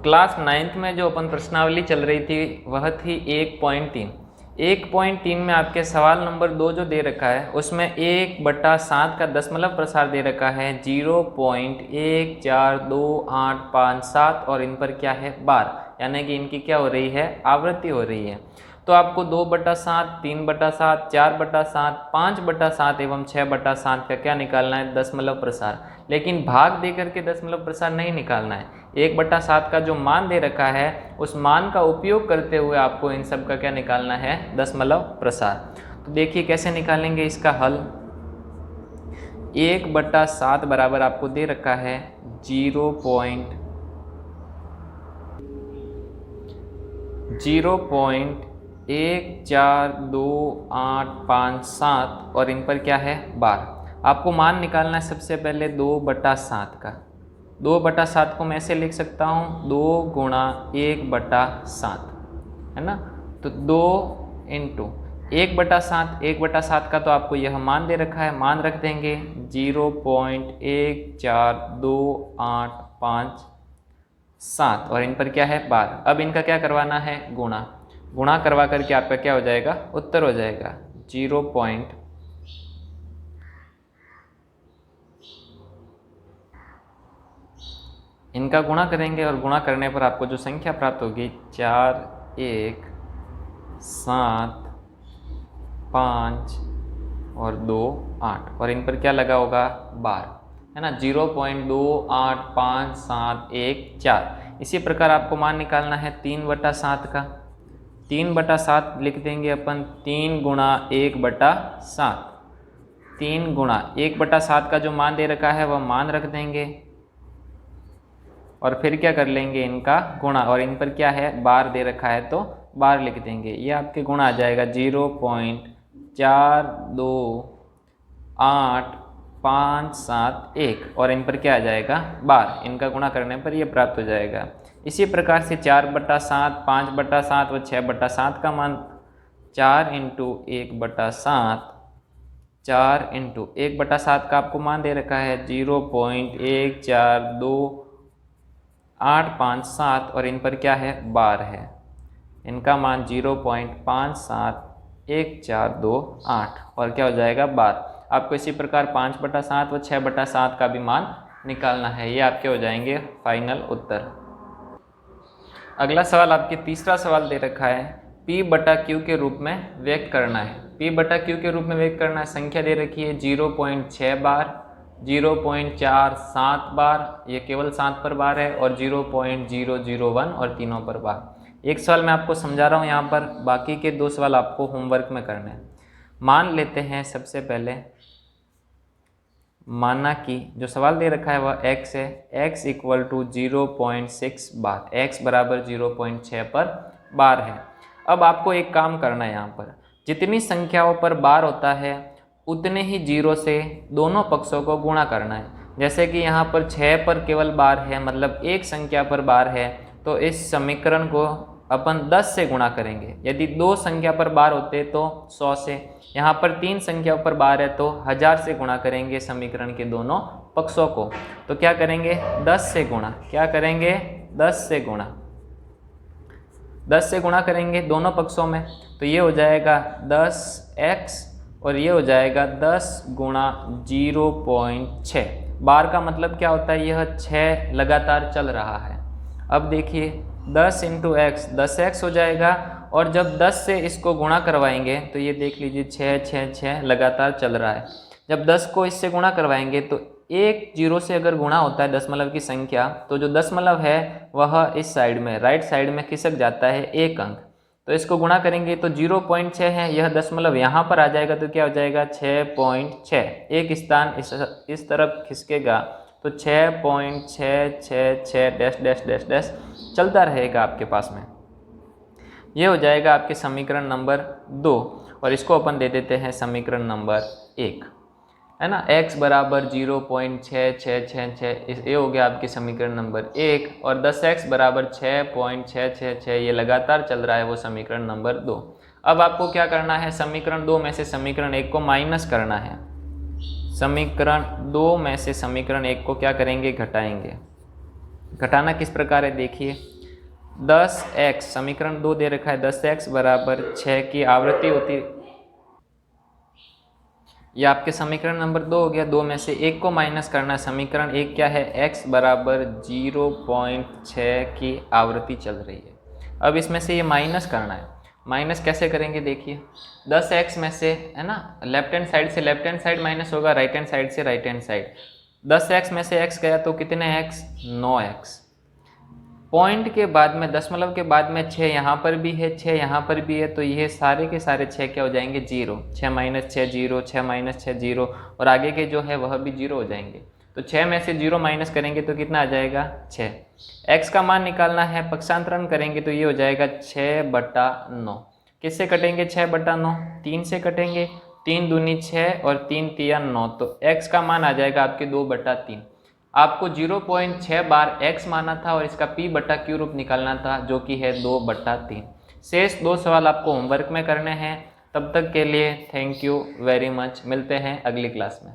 Class 9th में जो अपन प्रश्नावली चल रही थी वह थी 1.3। 1.3 में आपके सवाल नंबर 2 जो दे रखा है उसमें 1/7 का दशमलव प्रसार दे रखा है 0.142857 और इन पर क्या है बार, यानी कि इनकी क्या हो रही है, आवृत्ति हो रही है। तो आपको 2/7, 3/7, 4/7, 5/7 एवं 6/7 का क्या निकालना है, दशमलव प्रसार। लेकिन भाग दे करके दशमलव प्रसार नहीं निकालना है। 1/7 का जो मान दे रखा है उस मान का उपयोग करते हुए आपको इन सब का क्या निकालना है, दशमलव प्रसार। तो देखिए कैसे निकालेंगे इसका हल। 1/7 बराबर आपको दे रखा है 0.142857 और इन पर क्या है बार। आपको मान निकालना है सबसे पहले 2/7 का। 2/7 को मैं ऐसे लिख सकता हूँ 2 गुणा 1/7, है ना। तो 2 इंटू 1/7, 1/7 का तो आपको यह मान दे रखा है, मान रख देंगे 0.142857 और इन पर क्या है बार। अब इनका क्या करवाना है, गुणा। गुणा करवा करके आपका क्या हो जाएगा, उत्तर हो जाएगा। इनका गुणा करेंगे और गुणा करने पर आपको जो संख्या प्राप्त होगी 4175 और 28 और इन पर क्या लगा होगा बार, है ना। 0.285714। इसी प्रकार आपको मान निकालना है 3/7 का। 3/7 लिख देंगे अपन 3 गुणा 1/7। 3 गुणा 1/7 का जो मान दे रखा है वह मान रख देंगे और फिर क्या कर लेंगे, इनका गुणा। और इन पर क्या है बार दे रखा है तो बार लिख देंगे। ये आपके गुणा आ जाएगा 0.428571 और इन पर क्या आ जाएगा बार। इनका गुणा करने पर ये प्राप्त हो जाएगा। इसी प्रकार से 4/7, 5/7 व 6/7 का मान 4 इंटू 1/7, 4 इंटू 1/7 का आपको मान दे रखा है 0.142857 और इन पर क्या है बार है। इनका मान 0.571428 और क्या हो जाएगा बार। आपको इसी प्रकार 5/7 व 6/7 का भी मान निकालना है। ये आपके हो जाएंगे फाइनल उत्तर। अगला सवाल आपके तीसरा सवाल दे रखा है P/Q के रूप में व्यक्त करना है। P/Q के रूप में व्यक्त करना है, संख्या दे रखी है 0.6 बार, 0.47 बार, ये केवल 7 पर बार है, और 0.001 और तीनों पर बार। एक सवाल मैं आपको समझा रहा हूँ यहाँ पर, बाकी के 2 सवाल आपको होमवर्क में करने हैं। मान लेते हैं सबसे पहले, माना कि जो सवाल दे रखा है वह x है, x इक्वल टू 0.6 बार, x बराबर 0.6 पर बार है। अब आपको एक काम करना है, यहाँ पर जितनी संख्याओं पर बार होता है उतने ही 0 से दोनों पक्षों को गुणा करना है। जैसे कि यहाँ पर 6 पर केवल बार है, मतलब एक संख्या पर बार है, तो इस समीकरण को अपन 10 से गुणा करेंगे। यदि 2 संख्या पर बार होते तो 100 से, यहाँ पर 3 संख्या पर बार है तो 1000 से गुणा करेंगे समीकरण के दोनों पक्षों को। तो क्या करेंगे, 10 से गुणा। क्या करेंगे, 10 से गुणा। 10 से गुणा करेंगे दोनों पक्षों में, तो ये हो जाएगा 10x और ये हो जाएगा 10 गुणा 0.6। बार का मतलब क्या होता है, यह 6 लगातार चल रहा है। अब देखिए 10 इंटू एक्स 10x हो जाएगा, और जब 10 से इसको गुणा करवाएंगे तो ये देख लीजिए 6 6 6 लगातार चल रहा है। जब 10 को इससे गुणा करवाएंगे तो एक 0 से अगर गुणा होता है दशमलव की संख्या, तो जो दशमलव है वह इस साइड में, राइट साइड में खिसक जाता है एक अंक। तो इसको गुणा करेंगे तो 0.6 है, यह दशमलव यहाँ पर आ जाएगा तो क्या हो जाएगा 6.6। एक स्थान इस तरफ खिसकेगा तो 6.666 डैश डैश डैश डैश चलता रहेगा आपके पास में। ये हो जाएगा आपके समीकरण नंबर 2, और इसको अपन दे देते हैं समीकरण नंबर 1, है ना। x बराबर 0.6666, ये हो गया आपकी समीकरण नंबर 1, और 10x बराबर 6.666, ये लगातार चल रहा है, वो समीकरण नंबर 2। अब आपको क्या करना है, समीकरण 2 में से समीकरण 1 को माइनस करना है। समीकरण 2 में से समीकरण 1 को क्या करेंगे, घटाएंगे। घटाना किस प्रकार है देखिए, 10x समीकरण 2 दे रखा है, 10x बराबर 6 की आवृत्ति होती, ये आपके समीकरण नंबर 2 हो गया। 2 में से 1 को माइनस करना है, समीकरण 1 क्या है, x बराबर 0.6 की आवृत्ति चल रही है। अब इसमें से ये माइनस करना है, माइनस कैसे करेंगे देखिए, 10x में से है ना, लेफ्ट हैंड साइड से लेफ्ट हैंड साइड माइनस होगा, राइट हैंड साइड से राइट हैंड साइड। 10x में से x गया तो कितने x, 9x। पॉइंट के बाद में दशमलव के बाद में 6 यहाँ पर भी है, 6 यहाँ पर भी है, तो ये सारे के सारे 6 क्या हो जाएंगे, 0। 6 माइनस 6 0, 6 माइनस 6 0, और आगे के जो है वह भी 0 हो जाएंगे। तो 6 में से 0 माइनस करेंगे तो कितना आ जाएगा, 6। x का मान निकालना है, पक्षांतरण करेंगे तो ये हो जाएगा 6/9। किससे कटेंगे 6/9, 3 से कटेंगे, 3 दूनी 6 और 3 तिया 9, तो x का मान आ जाएगा आपके 2/3। आपको 0.6 बार x माना था और इसका p/q रूप निकालना था, जो कि है 2/3। शेष 2 सवाल आपको होमवर्क में करने हैं। तब तक के लिए थैंक यू वेरी मच, मिलते हैं अगली क्लास में।